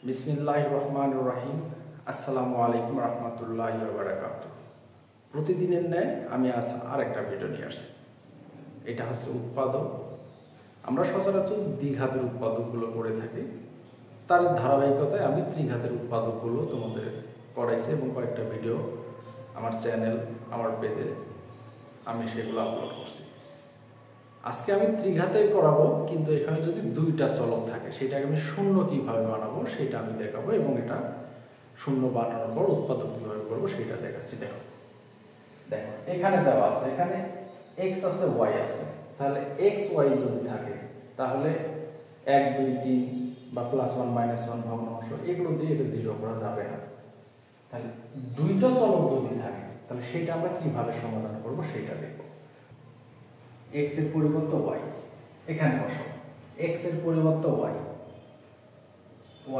বিসমিল্লাহির রহমানির রহিম। আসসালামু আলাইকুম রহমতুল্লাহি ওয়া বারাকাতুহু। প্রতিদিনের ন্যায় আমি আজ আরেকটা ভিডিও নিয়ে আসছি। এটা হচ্ছে উৎপাদক। আমরা সচরাচর দ্বিঘাতের উৎপাদকগুলো করে থাকি, তার ধারাবাহিকতায় আমি ত্রিঘাতের উৎপাদকগুলো তোমাদের করাইছি এবং কয়েকটা ভিডিও আমার চ্যানেল, আমার পেজে আমি সেগুলো আপলোড করছি। আজকে আমি ত্রিঘাতের করাবো, কিন্তু এখানে যদি দুইটা চলক থাকে সেটাকে আমি শূন্য কিভাবে বানাবো সেটা আমি দেখাবো, এবং এটা শূন্য বানানোর পর উৎপাদক কিভাবে করবো সেটা দেখাচ্ছি। দেখো এখানে দেওয়া আছে, এখানে এক্স আছে, ওয়াই আছে। তাহলে এক্স ওয়াই যদি থাকে তাহলে 1 2 3 বা +1 -1 ভগ্নাংশ এগুলো দিয়ে এটা জিরো করা যাবে না। তাহলে দুইটা চলক যদি থাকে তাহলে সেটা আমরা কিভাবে সমাধান করবো সেটা দেখব। x এর পরিবর্তে y এখানে বসাবো, x এর পরিবর্তে y,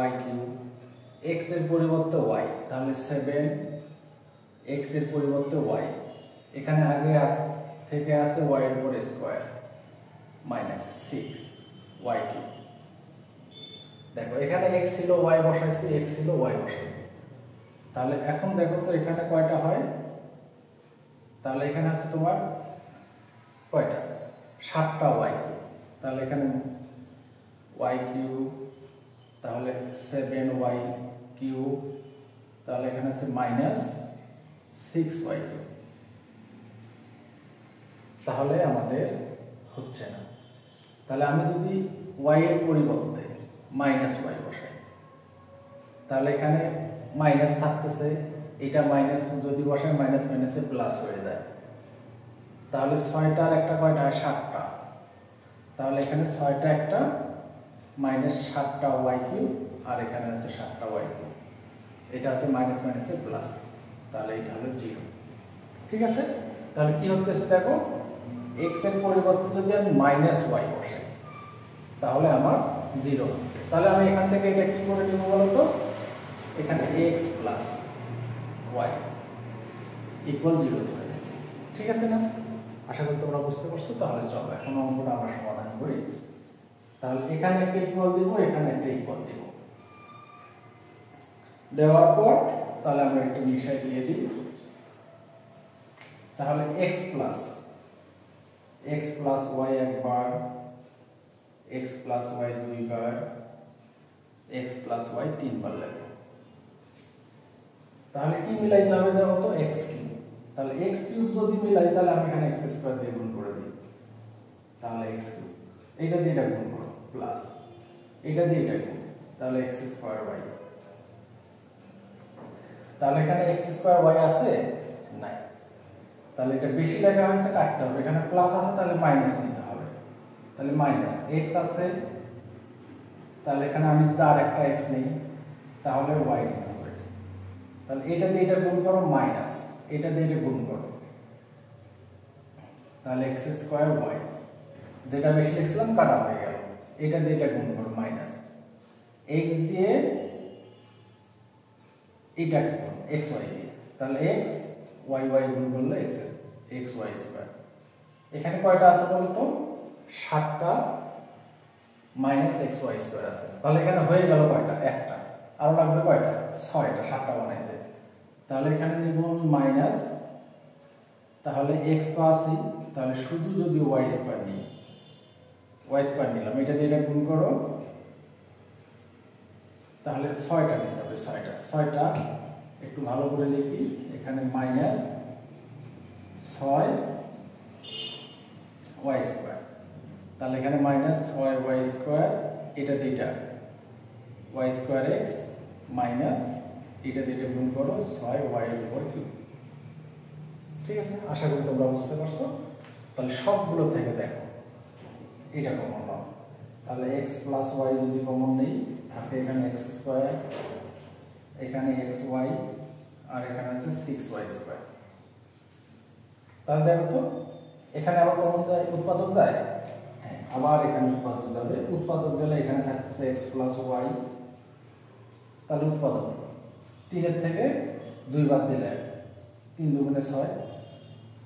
y কিউব, x এর পরিবর্তে y, তাহলে 7, x এর পরিবর্তে y, এখানে আগে থেকে আছে y এর উপর স্কয়ার -6 y কিউব। দেখো এখানে x ছিল y বসাইছি, x ছিল y বসাইছি। তাহলে এখন দেখো তো এখানে কয়টা হয়, তাহলে এখানে আছে তোমার কয়টা, 7টা y। তাহলে এখানে y কিউব, তাহলে 7y কিউব, তাহলে এখানে আছে -6y কিউব। তাহলে আমাদের হচ্ছে না। তাহলে আমি যদি y এর পরিবর্তে -y বসাই, তাহলে এখানে মাইনাস থাকতেছে, এটা মাইনাস যদি বসাই মাইনাস মাইনাসে প্লাস হয়ে যায়। তাহলে 6টার একটা কয়টা হয়, 7টা। তাহলে এখানে 6টা একটা -7টা y কিউব, আর এখানে আছে 7টা y কিউব। এটা আছে মাইনাস মাইনাসে প্লাস, তাহলে এটা হলো 0। ঠিক আছে, তাহলে কি হতেছে দেখো, x এর পরিবর্তে যদি আমি -y বসাই তাহলে আমার 0 হচ্ছে। তাহলে আমি এখান থেকে এটা কি করে নিব বলো তো, এখানে x + y = 0 ধরে। ঠিক আছে না? আশা করি তোমরা বুঝতে পারছো। তাহলে চলো এখন অঙ্কটা আমরা সমাধান করি। তাহলে এখানে একটা ইকুয়াল দিব, এখানে একটা ইকুয়াল দিব। দেওয়ার পর তাহলে আমরা একটা মিশাই দিয়ে দিই। তাহলে x + y একবার, x + y দুইবার, x + y তিনবার লাগবে। তাহলে কি মিলাইতে হবে দেখো তো, x কিউব। তাহলে x কিউব যদি মিলাই তাহলে আমি এখানে x² দিয়ে গুণ করে দিই। তাহলে x কিউব, এটা দিয়ে এটা গুণ করো, প্লাস এটা দিয়ে এটা গুণ, তাহলে x²y। তাহলে এখানে x²y আছে নাই, তাহলে এটা বেশি লেখা হয়েছে, কাটতে হবে। এখানে প্লাস আছে তাহলে মাইনাস নিতে হবে। তাহলে মাইনাস x আছে, তাহলে এখানে আমি যদি আরেকটা x নেই তাহলে y নিতে হবে। তাহলে এটা দিয়ে এটা গুণ করো, মাইনাস এটা দিয়ে এটা গুণ করো, তাহলে x²y, যেটা বেশি লিখছিলাম কাটা হয়ে গেল। এটা দিয়ে এটা গুণ করো, মাইনাস x দিয়ে এটা গুণ xy দিয়ে, তাহলে x y গুণ করলে xy²। এখানে কয়টা আছে বলো তো, 7টা -xy² আছে। তাহলে এখানে হয়ে গেল কয়টা, একটা। আরো লাগবে কয়টা, 6টা, 7টা বানাইতে। তাহলে এখানে নিব আমি মাইনাস, তাহলে x তো আছে, তাহলে শুধু যদি y² নিই, y² নিলাম, এটা দিয়ে এটা গুণ করো, তাহলে 6টা নিতে হবে। 6টা একটু ভালো করে লিখি, এখানে -6y², তাহলে এখানে -6y², এটা দিয়ে এটা y²x মাইনাস এটা দিয়ে এটা গুণ করো 6y এর উপর কিউব। ঠিক আছে, আশা করি তোমরা বুঝতে পারছো। তাহলে সবগুলো থেকে দেখো এটা কমন নাও, তাহলে x + y যদি কমন নেই থাকে, এখানে x², এখানে xy, আর এখানে আছে 6y²। তাহলে দেখো তো এখানে আবার কমন যায়, উৎপাদক যায়। হ্যাঁ, আবার এখানে উৎপাদক যাবে। উৎপাদক গেলে এখানে থাকছে x + y, তাহলে উৎপাদক 3 এর থেকে 2 বাদ দিলে 3 × 2 = 6,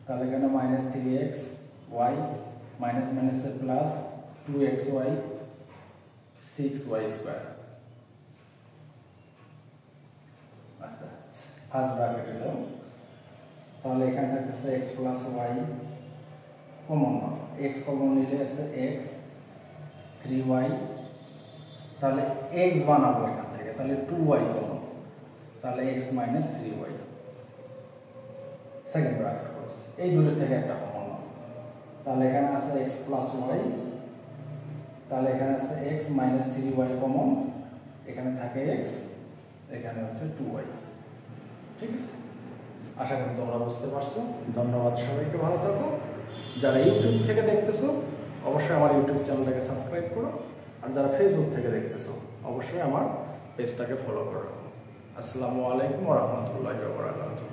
তাহলে এখানে -3x y মাইনাসে প্লাস 2xy 6y²। ফার্স্ট ব্র্যাকেটে যাও, তাহলে এখানে থাকতেছে x plus Y common, x common নিলে আছে x 3y, তাহলে x বানাবো এখান থেকে, তাহলে 2y কমন, তাহলে x minus 3y। Second bracket close, এই দুটো থেকে একটা কমন নাও, তাহলে এখানে আছে x প্লাস ওয়াই, তাহলে এখানে আছে x মাইনাস 3y কমন, এখানে থাকে x, এখানে আছে 2y। ঠিক আছে, আশা করি তোমরা বুঝতে পারছো। ধন্যবাদ সবাইকে, ভালো থাকো। যারা ইউটিউব থেকে দেখতেছো অবশ্যই আমার ইউটিউব চ্যানেলটাকে সাবস্ক্রাইব করো, আর যারা ফেসবুক থেকে দেখতেছো অবশ্যই আমার পেজটাকে ফলো করো। আসসালামু আলাইকুম ওয়া রাহমাতুল্লাহি ওয়া বারাকাতুহু।